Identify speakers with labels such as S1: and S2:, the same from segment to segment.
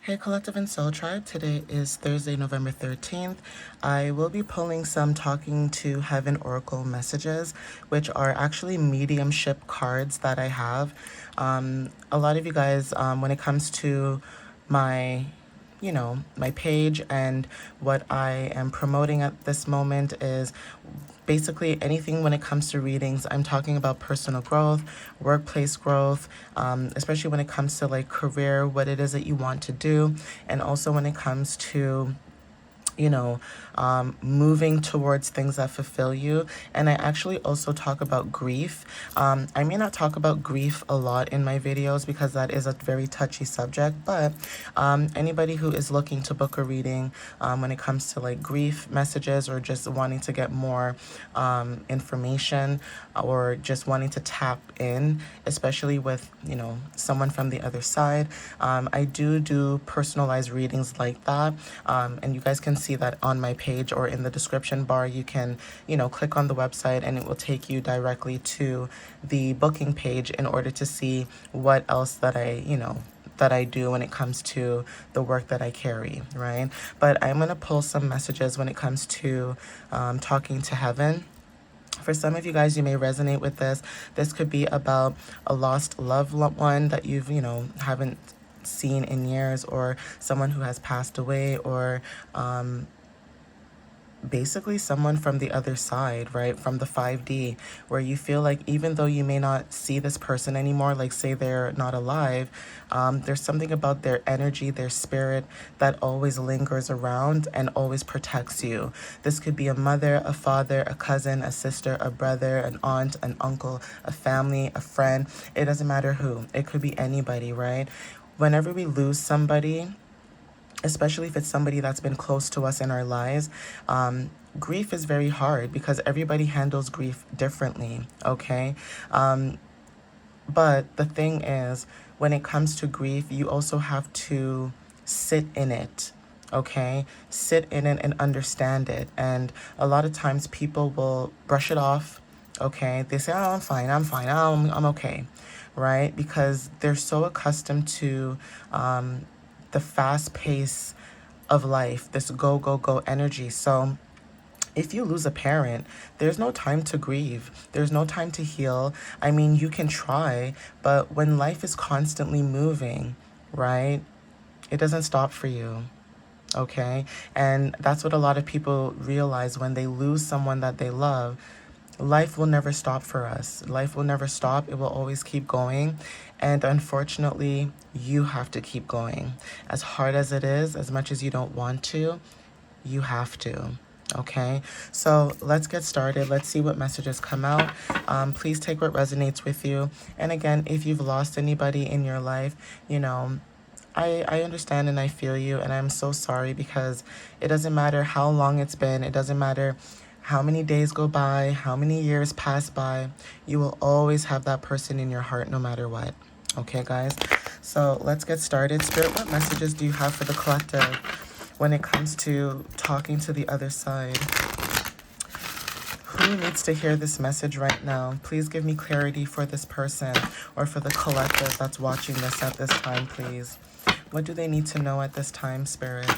S1: Hey Collective and Soul Tribe, today is Thursday, November 13th. I will be pulling some Talking to Heaven Oracle messages, which are actually mediumship cards that I have. A lot of you guys, when it comes to my my page and what I am promoting at this moment is basically anything when it comes to readings. I'm talking about personal growth, workplace growth, especially when it comes to like career, what it is that you want to do, and also when it comes to moving towards things that fulfill you. And I actually also talk about grief. I may not talk about grief a lot in my videos because that is a very touchy subject, but anybody who is looking to book a reading when it comes to like grief messages or just wanting to get more information or just wanting to tap in, especially with, someone from the other side, I do personalized readings like that. And you guys can see that on my page or in the description bar. You can, click on the website and it will take you directly to the booking page in order to see what else that I do when it comes to the work that I carry, right? But I'm going to pull some messages when it comes to talking to heaven. For some of you guys, you may resonate with this. This could be about a lost loved one that you've, haven't seen in years, or someone who has passed away, or basically someone from the other side, right? From the 5D, where you feel like even though you may not see this person anymore, like say they're not alive, there's something about their energy, their spirit that always lingers around and always protects you. This could be a mother, a father, a cousin, a sister, a brother, an aunt, an uncle, a family, a friend. It doesn't matter who. It could be anybody, right? Whenever we lose somebody, especially if it's somebody that's been close to us in our lives, grief is very hard because everybody handles grief differently, okay? But the thing is, when it comes to grief, you also have to sit in it, okay? Sit in it and understand it. And a lot of times people will brush it off, okay? They say, oh, I'm fine, I'm okay, right? Because they're so accustomed to the fast pace of life, this go, go, go energy. So if you lose a parent, there's no time to grieve. There's no time to heal. I mean, you can try, but when life is constantly moving, right, it doesn't stop for you. Okay? And that's what a lot of people realize when they lose someone that they love. Life will never stop for us. Life will never stop. It will always keep going. And unfortunately, you have to keep going. As hard as it is, as much as you don't want to, you have to. Okay, so let's get started. Let's see what messages come out. Please take what resonates with you. And again, if you've lost anybody in your life, I understand and I feel you, and I'm so sorry, because it doesn't matter how long it's been. It doesn't matter how many days go by, how many years pass by. You will always have that person in your heart no matter what. Okay, guys? So let's get started. Spirit, what messages do you have for the collective when it comes to talking to the other side? Who needs to hear this message right now? Please give me clarity for this person or for the collective that's watching this at this time, please. What do they need to know at this time, Spirit?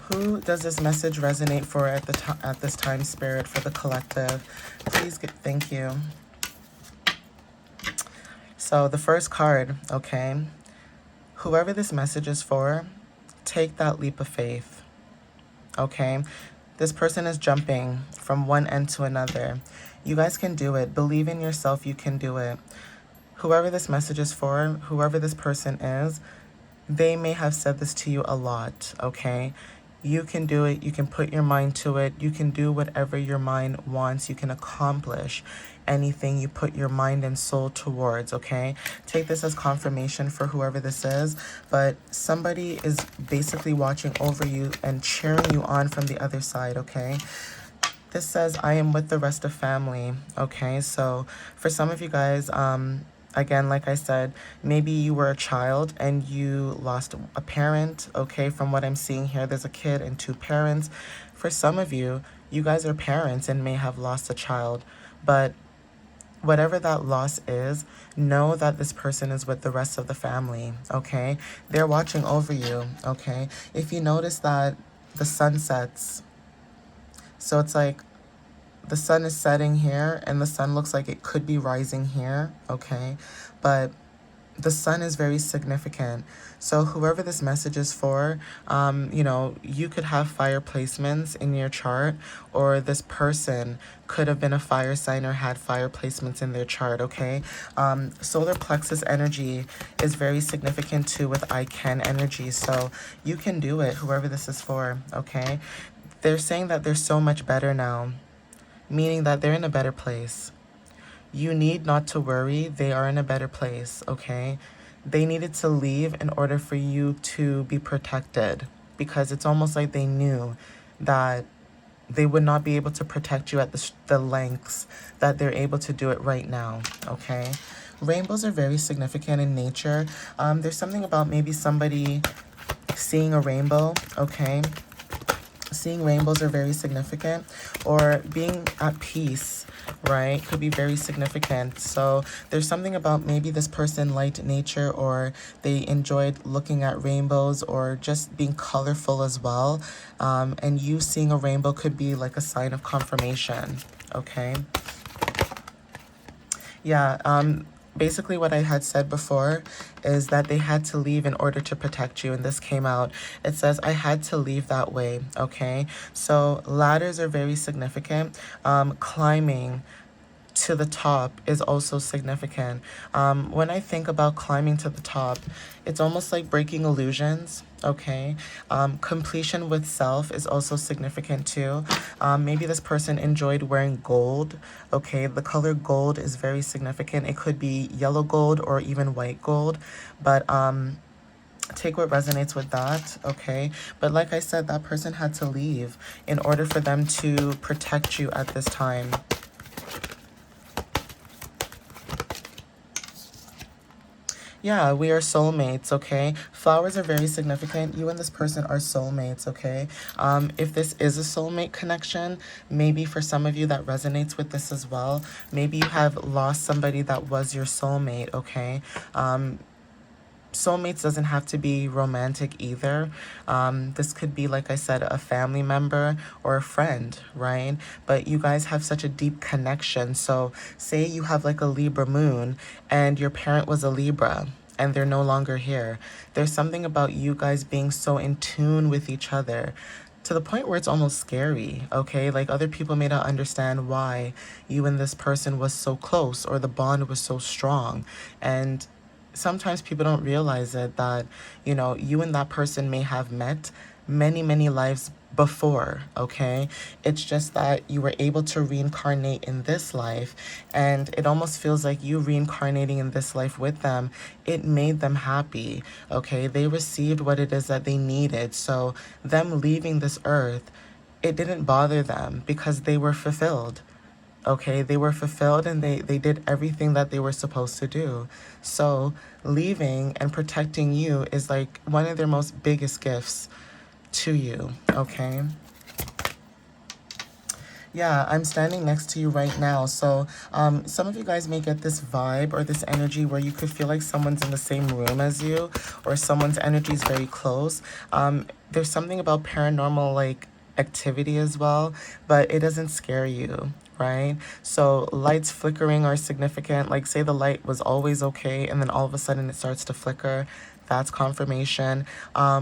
S1: Who does this message resonate for at this time, Spirit, for the collective? Please thank you. So the first card, okay, whoever this message is for, take that leap of faith, okay? This person is jumping from one end to another. You guys can do it. Believe in yourself. You can do it. Whoever this message is for, whoever this person is, they may have said this to you a lot, okay? You can do it. You can put your mind to it. You can do whatever your mind wants. You can accomplish anything you put your mind and soul towards, okay? Take this as confirmation for whoever this is, but somebody is basically watching over you and cheering you on from the other side, okay? This says, I am with the rest of family, okay? So for some of you guys, again, like I said, maybe you were a child and you lost a parent, okay? From what I'm seeing here, there's a kid and two parents. For some of you, you guys are parents and may have lost a child But whatever that loss is, know that this person is with the rest of the family, okay? They're watching over you, okay? If you notice that the sun sets, so it's like the sun is setting here and the sun looks like it could be rising here, okay? But the sun is very significant. So whoever this message is for, you could have fire placements in your chart, or this person could have been a fire sign or had fire placements in their chart, okay? Solar plexus energy is very significant too with I can energy. So you can do it, whoever this is for, okay? They're saying that they're so much better now, meaning that they're in a better place. You need not to worry. They are in a better place, okay? They needed to leave in order for you to be protected, because it's almost like they knew that they would not be able to protect you at the lengths that they're able to do it right now, okay? Rainbows are very significant in nature. There's something about maybe somebody seeing a rainbow, okay? Seeing rainbows are very significant, or being at peace, right, could be very significant. So there's something about maybe this person liked nature, or they enjoyed looking at rainbows, or just being colorful as well. And you seeing a rainbow could be like a sign of confirmation, okay? Yeah, basically what I had said before is that they had to leave in order to protect you, and this came out. It says, I had to leave that way, okay? So ladders are very significant. Climbing to the top is also significant. When I think about climbing to the top, it's almost like breaking illusions, okay? Completion with self is also significant too. Maybe this person enjoyed wearing gold, okay? The color gold is very significant. It could be yellow gold or even white gold, but take what resonates with that, okay? But like I said, that person had to leave in order for them to protect you at this time. Yeah, we are soulmates, okay? Flowers are very significant. You and this person are soulmates, okay? If this is a soulmate connection, maybe for some of you that resonates with this as well. Maybe you have lost somebody that was your soulmate, okay? Soulmates doesn't have to be romantic either. This could be, like I said, a family member or a friend, right? But you guys have such a deep connection. So say you have like a Libra moon and your parent was a Libra and they're no longer here. There's something about you guys being so in tune with each other, to the point where it's almost scary, okay? Like other people may not understand why you and this person was so close, or the bond was so strong. And sometimes people don't realize it, that, you and that person may have met many, many lives before, okay? It's just that you were able to reincarnate in this life, and it almost feels like you reincarnating in this life with them, it made them happy, okay? They received what it is that they needed. So them leaving this earth, it didn't bother them because they were fulfilled. Okay, they were fulfilled, and they did everything that they were supposed to do. So leaving and protecting you is like one of their most biggest gifts to you, okay? Yeah, I'm standing next to you right now. So some of you guys may get this vibe or this energy where you could feel like someone's in the same room as you, or someone's energy is very close. There's something about paranormal like activity as well, but it doesn't scare you, right? So lights flickering are significant. Like say the light was always okay and then all of a sudden it starts to flicker. That's confirmation.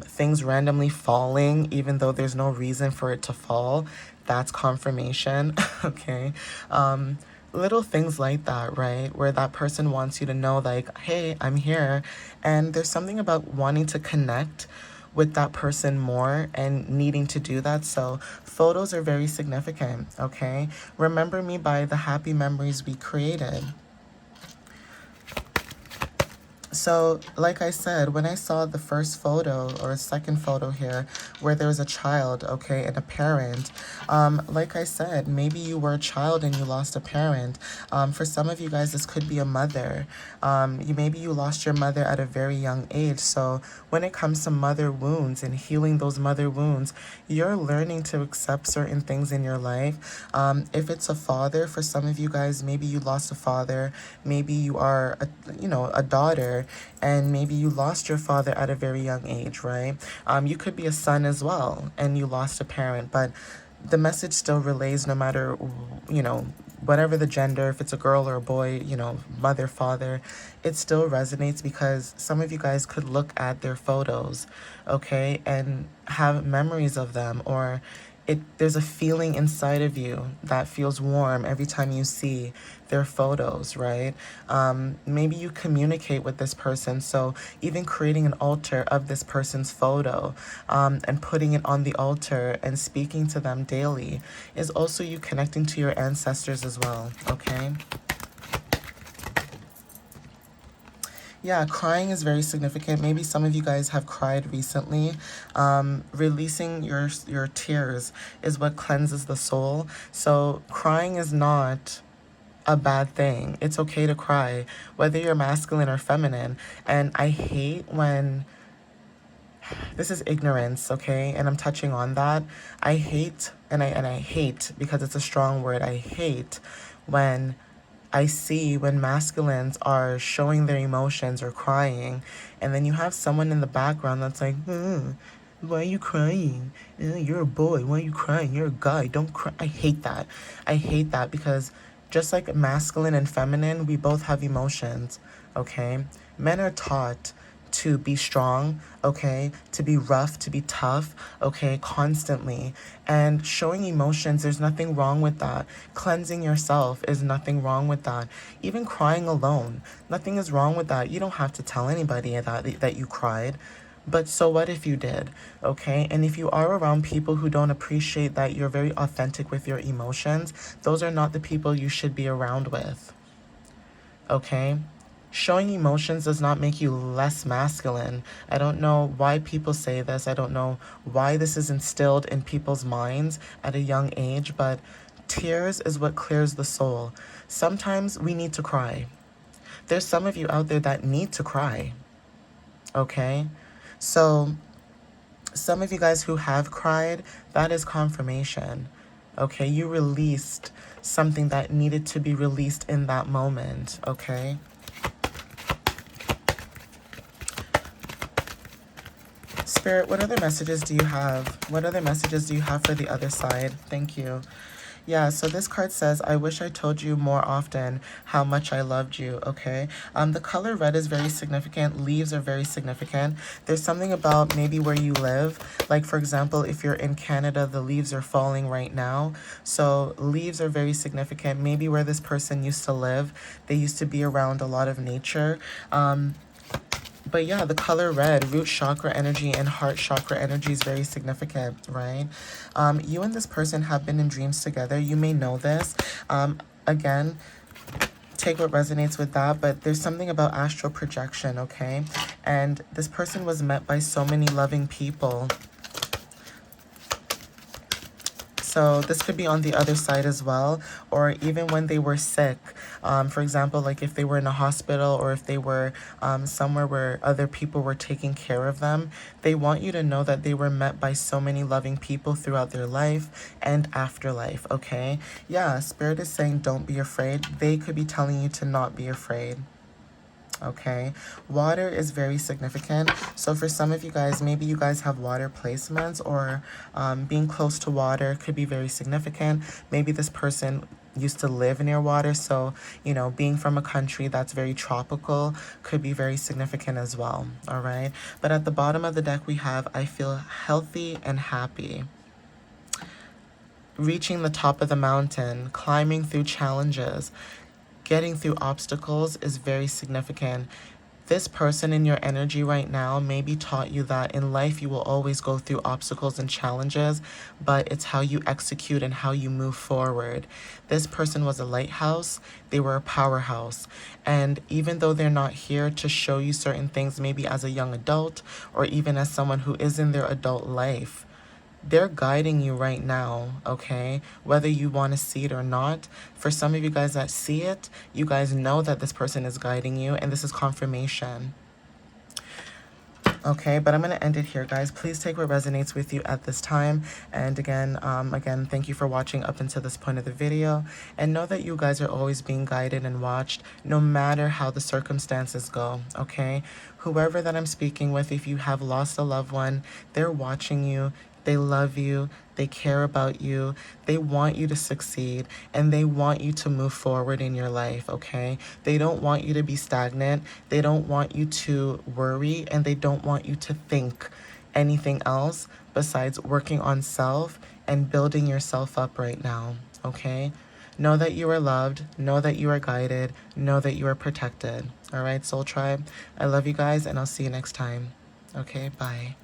S1: Things randomly falling even though there's no reason for it to fall. That's confirmation. Okay. Little things like that, right? Where that person wants you to know like, hey, I'm here. And there's something about wanting to connect with that person more and needing to do that. So photos are very significant, okay? Remember me by the happy memories we created. So, like I said, when I saw the first photo or second photo here where there's a child, okay, and a parent, like I said, maybe you were a child and you lost a parent. For some of you guys, this could be a mother. Maybe you lost your mother at a very young age. So, when it comes to mother wounds and healing those mother wounds, you're learning to accept certain things in your life. If it's a father, for some of you guys, maybe you lost a father, maybe you are, a daughter, and maybe you lost your father at a very young age, right? You could be a son as well, and you lost a parent, but the message still relays no matter, you know, whatever the gender, if it's a girl or a boy, mother, father, it still resonates because some of you guys could look at their photos, okay, and have memories of them, or there's a feeling inside of you that feels warm every time you see their photos, right? Maybe you communicate with this person, so even creating an altar of this person's photo, and putting it on the altar and speaking to them daily is also you connecting to your ancestors as well, okay? Yeah, crying is very significant. Maybe some of you guys have cried recently. Releasing your tears is what cleanses the soul. So crying is not a bad thing. It's okay to cry, whether you're masculine or feminine. And I hate when this is ignorance, okay? And I'm touching on that. I hate, and I hate because it's a strong word. I hate when I see when masculines are showing their emotions or crying, and then you have someone in the background that's like, why are you crying? You're a boy. Why are you crying? You're a guy. Don't cry. I hate that. I hate that because just like masculine and feminine, we both have emotions, okay? Men are taught to be strong, okay? To be rough, to be tough, okay? Constantly. And showing emotions, there's nothing wrong with that. Cleansing yourself is nothing wrong with that. Even crying alone, nothing is wrong with that. You don't have to tell anybody that you cried. But so what if you did, okay? And if you are around people who don't appreciate that you're very authentic with your emotions, those are not the people you should be around with, okay? Showing emotions does not make you less masculine. I don't know why people say this. I don't know why this is instilled in people's minds at a young age, but tears is what clears the soul. Sometimes we need to cry. There's some of you out there that need to cry, okay? So some of you guys who have cried, that is confirmation. Okay, you released something that needed to be released in that moment, okay? Spirit, what other messages do you have? What other messages do you have for the other side? Thank you. Yeah, so this card says, I wish I told you more often how much I loved you, okay? The color red is very significant. Leaves are very significant. There's something about maybe where you live. Like, for example, if you're in Canada, the leaves are falling right now. So leaves are very significant. Maybe where this person used to live, they used to be around a lot of nature. But yeah, the color red, root chakra energy and heart chakra energy is very significant, right? You and this person have been in dreams together. You may know this. Again, take what resonates with that, but there's something about astral projection, okay? And this person was met by so many loving people. So this could be on the other side as well, or even when they were sick. For example, like if they were in a hospital or if they were somewhere where other people were taking care of them, they want you to know that they were met by so many loving people throughout their life and afterlife, okay? Yeah, Spirit is saying don't be afraid. They could be telling you to not be afraid. Okay, water is very significant. So for some of you guys, maybe you guys have water placements, or being close to water could be very significant. Maybe this person used to live near water, so being from a country that's very tropical could be very significant as well. All right, but at the bottom of the deck we have, I feel healthy and happy. Reaching the top of the mountain, climbing through challenges, getting through obstacles is very significant. This person in your energy right now maybe taught you that in life you will always go through obstacles and challenges, but it's how you execute and how you move forward. This person was a lighthouse, they were a powerhouse. And even though they're not here to show you certain things, maybe as a young adult or even as someone who is in their adult life, they're guiding you right now, okay? Whether you want to see it or not. For some of you guys that see it, you guys know that this person is guiding you, and this is confirmation. Okay, but I'm going to end it here, guys. Please take what resonates with you at this time. And again, thank you for watching up until this point of the video. And know that you guys are always being guided and watched, no matter how the circumstances go, okay? Whoever that I'm speaking with, if you have lost a loved one, they're watching you. They love you, they care about you, they want you to succeed, and they want you to move forward in your life, okay? They don't want you to be stagnant, they don't want you to worry, and they don't want you to think anything else besides working on self and building yourself up right now, okay? Know that you are loved, know that you are guided, know that you are protected, all right, Soul Tribe? I love you guys, and I'll see you next time. Okay, bye.